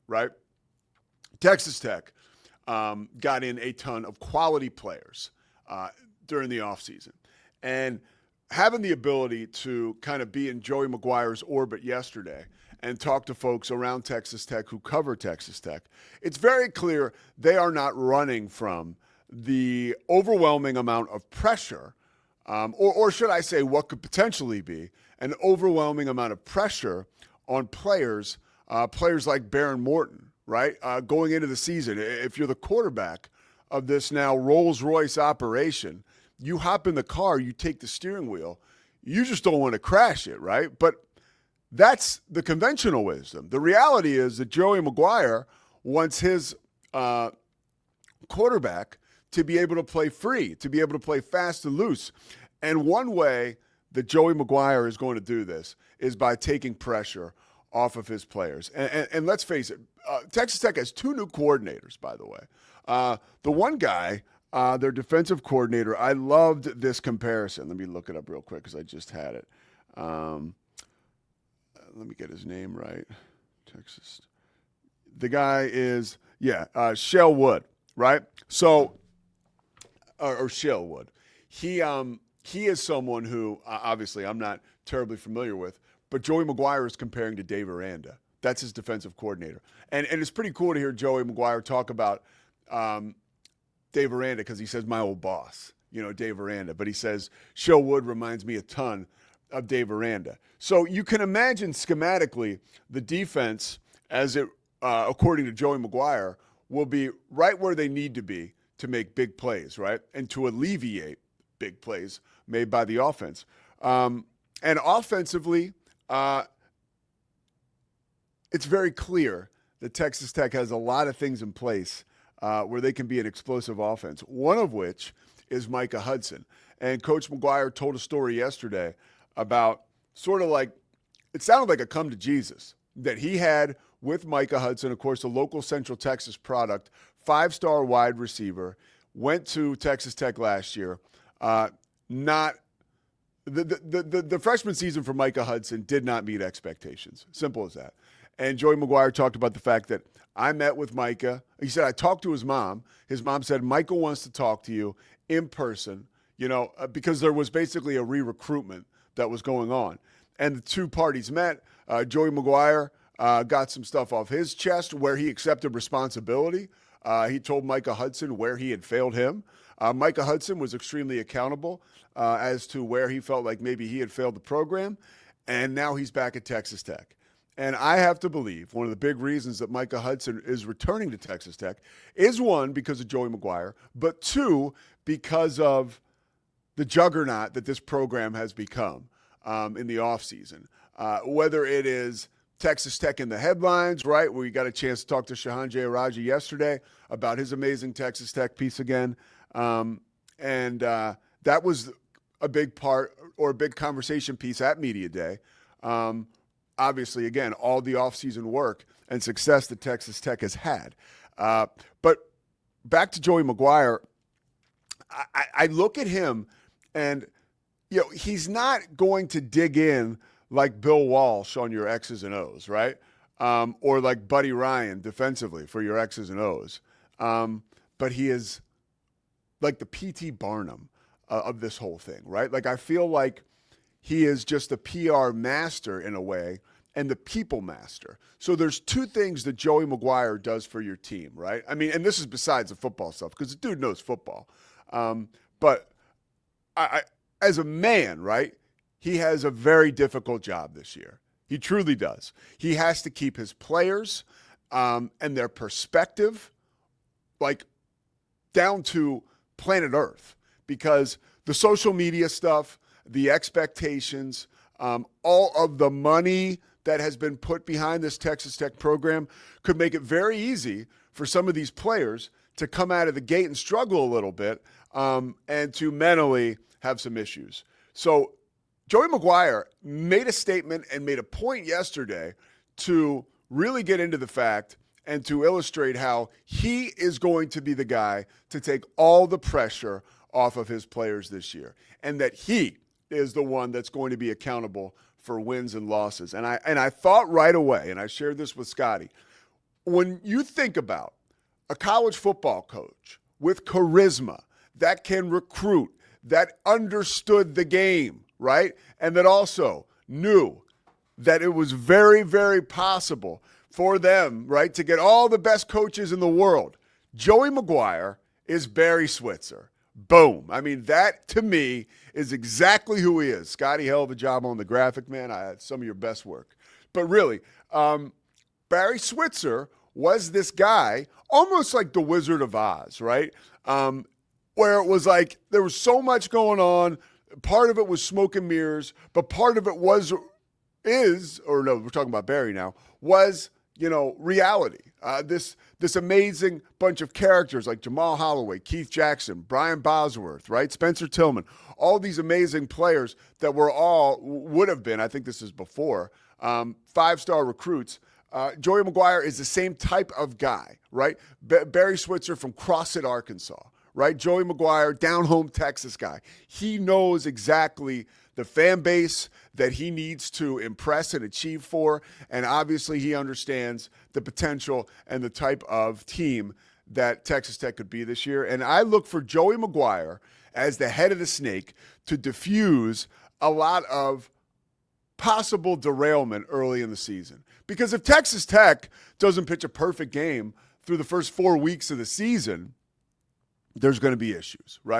right? Texas Tech got in a ton of quality players during the offseason. And having the ability to kind of be in Joey Maguire's orbit yesterday and talk to folks around Texas Tech who cover Texas Tech, it's very clear they are not running from the overwhelming amount of pressure, or should I say what could potentially be an overwhelming amount of pressure on players like Baron Morton, right? Going into the season, if you're the quarterback of this now Rolls-Royce operation, you hop in the car, you take the steering wheel, you just don't want to crash it, right? But that's the conventional wisdom. The reality is that Joey Maguire wants his quarterback to be able to play free, to be able to play fast and loose. And one way that Joey Maguire is going to do this is by taking pressure off of his players. And let's face it, Texas Tech has two new coordinators, by the way. The one guy, their defensive coordinator, I loved this comparison. Let me look it up real quick because I just had it. Let me get his name right. Texas. The guy is, Shell Wood, right? So, or Shell Wood. He is someone who, obviously, I'm not terribly familiar with, but Joey Maguire is comparing to Dave Aranda. That's his defensive coordinator. And it's pretty cool to hear Joey Maguire talk about Dave Aranda because he says my old boss, Dave Aranda. But he says Shell Wood reminds me a ton of Dave Aranda. So you can imagine schematically the defense, as it, according to Joey Maguire, will be right where they need to be to make big plays, right? And to alleviate big plays made by the offense. And offensively, it's very clear that Texas Tech has a lot of things in place where they can be an explosive offense, one of which is Micah Hudson. And Coach Maguire told a story yesterday about sort of like, it sounded like a come to Jesus that he had with Micah Hudson, of course, a local Central Texas product, 5-star wide receiver, went to Texas Tech last year. Not the freshman season for Micah Hudson did not meet expectations. Simple as that. And Joey Maguire talked about the fact that I met with Micah. He said, I talked to his mom. His mom said, Micah wants to talk to you in person, because there was basically a re-recruitment that was going on. And the two parties met. Joey Maguire got some stuff off his chest where he accepted responsibility. He told Micah Hudson where he had failed him. Micah Hudson was extremely accountable as to where he felt like maybe he had failed the program. And now he's back at Texas Tech. And I have to believe one of the big reasons that Micah Hudson is returning to Texas Tech is, one, because of Joey Maguire, but two, because of the juggernaut that this program has become in the offseason. Whether it is Texas Tech in the headlines, right, where you got a chance to talk to Shahan Jayaraji yesterday about his amazing Texas Tech piece again. And that was a big part or a big conversation piece at Media Day. Obviously, again, all the offseason work and success that Texas Tech has had. But back to Joey Maguire, I look at him and, he's not going to dig in like Bill Walsh on your X's and O's, right? Or like Buddy Ryan defensively for your X's and O's. But he is like the P.T. Barnum of this whole thing, right? Like I feel like he is just a PR master in a way and the people master. So there's two things that Joey Maguire does for your team, right? I mean, and this is besides the football stuff because the dude knows football. But I, as a man, right, he has a very difficult job this year. He truly does. He has to keep his players and their perspective like down to planet Earth because the social media stuff, the expectations, all of the money that has been put behind this Texas Tech program could make it very easy for some of these players to come out of the gate and struggle a little bit and to mentally have some issues. So Joey Maguire made a statement and made a point yesterday to really get into the fact and to illustrate how he is going to be the guy to take all the pressure off of his players this year and that he is the one that's going to be accountable for wins and losses. And I thought right away, and I shared this with Scotty, when you think about a college football coach with charisma that can recruit, that understood the game, right? And that also knew that it was very, very possible for them, right, to get all the best coaches in the world. Joey McGuire is Barry Switzer. Boom. I mean, that to me is exactly who he is. Scotty, hell of a job on the graphic, man. I had some of your best work. But really, Barry Switzer was this guy, almost like the Wizard of Oz, right? Where it was like there was so much going on. Part of it was smoke and mirrors, but part of it we're talking about Barry now, was, reality. This amazing bunch of characters like Jamal Holloway, Keith Jackson, Brian Bosworth, right? Spencer Tillman, all these amazing players that would have been, I think this is before, 5-star recruits. Joey McGuire is the same type of guy, right? Barry Switzer from Crossett, Arkansas, right? Joey McGuire, down-home Texas guy. He knows exactly the fan base that he needs to impress and achieve for, and obviously he understands the potential and the type of team that Texas Tech could be this year. And I look for Joey McGuire as the head of the snake to diffuse a lot of possible derailment early in the season. Because if Texas Tech doesn't pitch a perfect game through the first 4 weeks of the season, there's going to be issues, right?